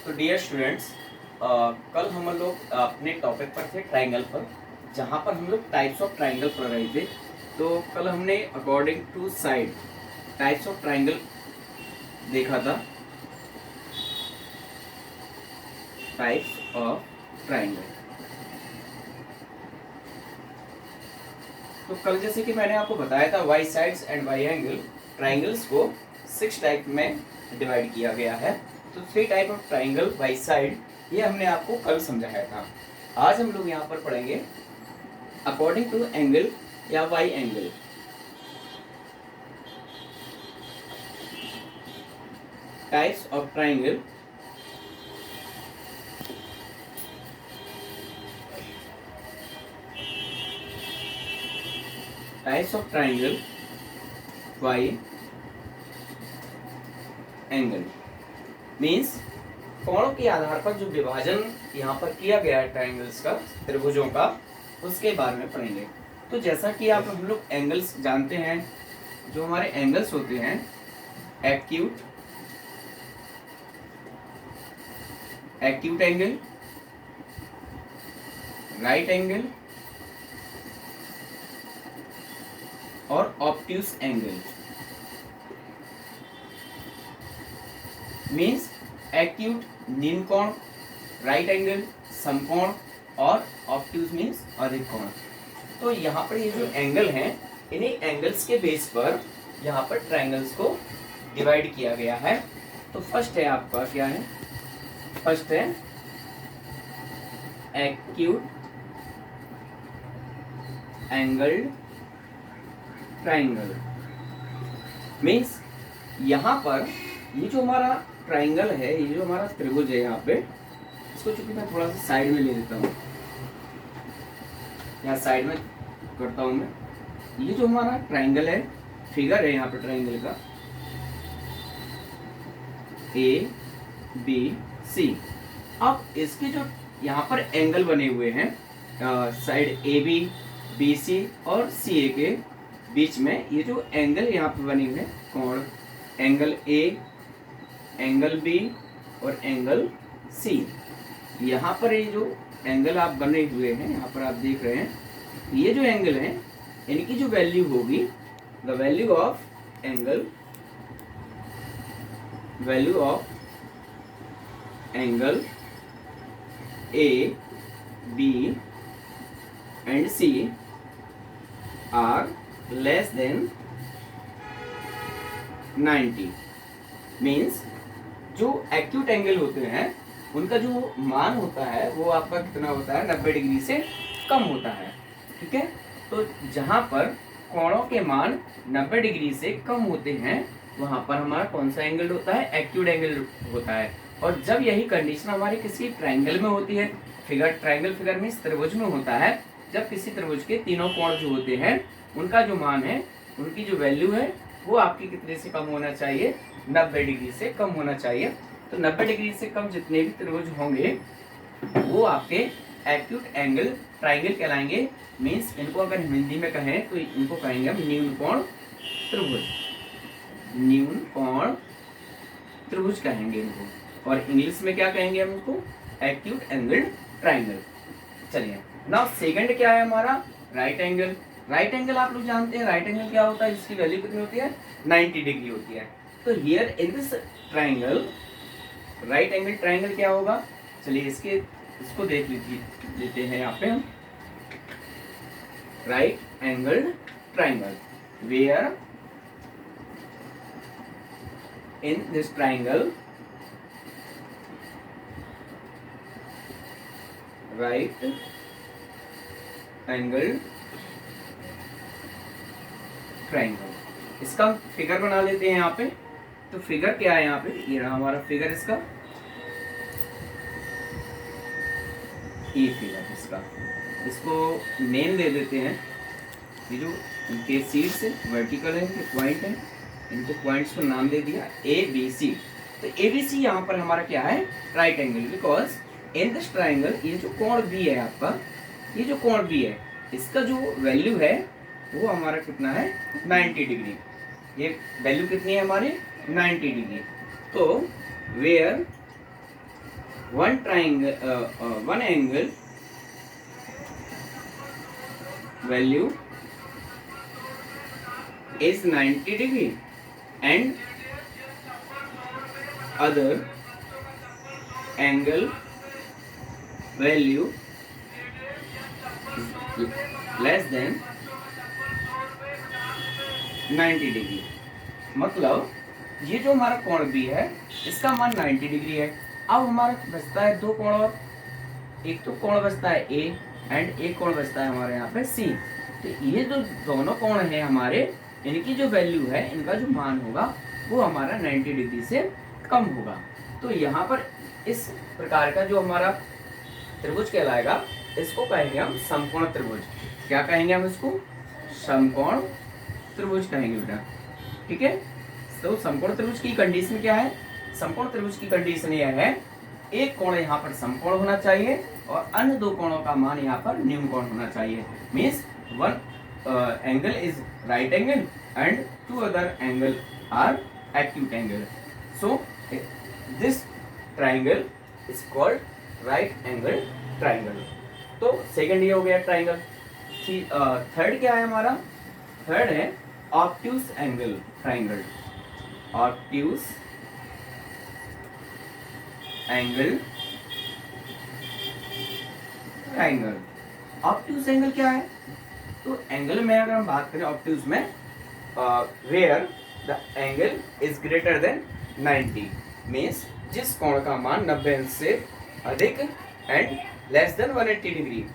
तो dear students, कल हम लोग अपने टॉपिक पर थे ट्राइंगल पर, जहाँ पर हम लोग टाइप्स ऑफ ट्राइंगल पढ़ रहे थे। तो कल हमने according to side types of triangle देखा था। टाइप्स ऑफ ट्राइंगल, तो कल जैसे कि मैंने आपको बताया था by sides and by angle triangles को 6 टाइप में डिवाइड किया गया है। तो 3 type of triangle by side ये हमने आपको कल समझाया था। आज हम लोग यहाँ पर पढ़ेंगे अकॉर्डिंग टू एंगल या by angle. Types of triangle, types of triangle by angle means कोणों के आधार पर जो विभाजन यहाँ पर किया गया है ट्राइंगल्स का, त्रिभुजों का, उसके बारे में पढ़ेंगे। तो जैसा कि आप हम लोग एंगल्स जानते हैं, जो हमारे एंगल्स होते हैं एक्यूट एंगल, राइट एंगल और ऑब्ट्यूज एंगल। मीन्स एक्यूट निम्न कोण, राइट एंगल समकोण और ऑब्ट्यूज मीन्स अधिक कोण। तो यहाँ पर ये जो एंगल हैं, इन्हीं एंगल्स के बेस पर यहाँ पर ट्राइंगल्स को डिवाइड किया गया है। तो फर्स्ट है आपका क्या है, फर्स्ट है एक्यूट एंगल ट्राइंगल। मीन्स यहाँ पर ये जो हमारा ट्राइंगल है, ये जो हमारा त्रिभुज है, यहाँ पे इसको चूंकि मैं थोड़ा सा साइड में ले लेता हूँ, यहाँ साइड में करता हूँ मैं। ये जो हमारा ट्राइंगल है, फिगर है यहाँ पे ट्राइंगल का ए बी सी। अब इसके जो यहाँ पर एंगल बने हुए हैं side A B, B C और सी ए के बीच में, ये जो एंगल यहाँ पे बने हुए हैं कोण, एंगल ए, एंगल बी और एंगल सी। यहाँ पर ये जो एंगल आप बने हुए हैं, यहाँ पर आप देख रहे हैं, ये जो एंगल है इनकी जो वैल्यू होगी, the value of angle, value of angle A B and C are less than 90। Means जो एक्यूट एंगल होते हैं उनका जो मान होता है वो आपका कितना होता है, 90 डिग्री से कम होता है। ठीक है, तो जहां पर कोणों के मान 90 डिग्री से कम होते हैं, वहां पर हमारा कौन सा एंगल होता है, एक्यूट एंगल होता है। और जब यही कंडीशन हमारी किसी ट्राइंगल में होती है, फिगर ट्राइंगल फिगर में त्रिभुज में होता है, जब किसी त्रिभुज के तीनों कोण जो होते हैं उनका जो मान है, उनकी जो वैल्यू है, वो आपकी कितने से कम होना चाहिए, 90 डिग्री से कम होना चाहिए। तो 90 डिग्री से कम जितने भी त्रिभुज होंगे वो आपके एक्यूट एंगल ट्राइंगल कहलाएंगे। मीन्स इनको अगर हिंदी में कहें तो इनको कहेंगे हम न्यून कोण त्रिभुज, न्यून कोण त्रिभुज कहेंगे इनको। और इंग्लिश में क्या कहेंगे हम इसको, एक्यूट एंगल ट्राइंगल। चलिए, नाउ सेकंड क्या है हमारा, राइट एंगल। राइट एंगल आप लोग जानते हैं, राइट एंगल क्या होता है, जिसकी वैल्यू कितनी होती है, 90 डिग्री होती है। तो here in this triangle, right angle triangle क्या होगा, चलिए इसको देख लेते हैं यहाँ पे हम। Right angle triangle, where in this triangle right angle triangle. इसका फिगर बना लेते हैं यहाँ पे। तो फिगर क्या है यहाँ पे, ये रहा हमारा फिगर इसका, ये फिगर इसका, इसको नेम दे देते हैं। ये जो इनके सीड्स है, वर्टिकल है, पॉइंट है, इनको पॉइंट्स को नाम दे दिया ए बी सी। तो ए बी सी यहाँ पर हमारा क्या है, right angle. Because in this triangle ये जो कोण बी है आपका, ये जो कोण बी है, इसका जो वैल्यू है वो हमारा कितना है, 90 डिग्री। ये वैल्यू कितनी है हमारी, 90 डिग्री। तो where one angle value is 90 degree and other angle value is less than 90 degree. मतलब ये जो हमारा कोण बी है इसका मान 90 डिग्री है। अब हमारा बचता है दो कोण और, एक तो कोण बचता है ए एंड एक कोण बचता है हमारे यहाँ पे सी। तो ये जो दोनों कोण है हमारे, इनकी जो वैल्यू है, इनका जो मान होगा वो हमारा 90 डिग्री से कम होगा। तो यहाँ पर इस प्रकार का जो हमारा त्रिभुज कहलाएगा, इसको कहेंगे हम समकोण त्रिभुज। क्या कहेंगे हम इसको? समकोण त्रिभुज कहेंगे बेटा, ठीक है। तो समकोण त्रिभुज की कंडीशन क्या है? समकोण त्रिभुज की कंडीशन यह है, एक कोण यहाँ पर समकोण होना चाहिए और अन्य दो कोणों का मान यहाँ पर न्यून कोण होना चाहिए। Means one angle is right angle and two other angle are acute angle. So this triangle is called right angle triangle. तो सेकंड ये हो गया ट्राइंगल। थर्ड क्या है हमारा? थर्ड है obtuse angle triangle. Obtuse angle triangle. Obtuse angle क्या है? तो एंगल में अगर हम बात करें ऑब्ट्यूज में, where the angle is greater than 90, means जिस कोण का मान 90 से अधिक एंड लेस देन 180 डिग्री।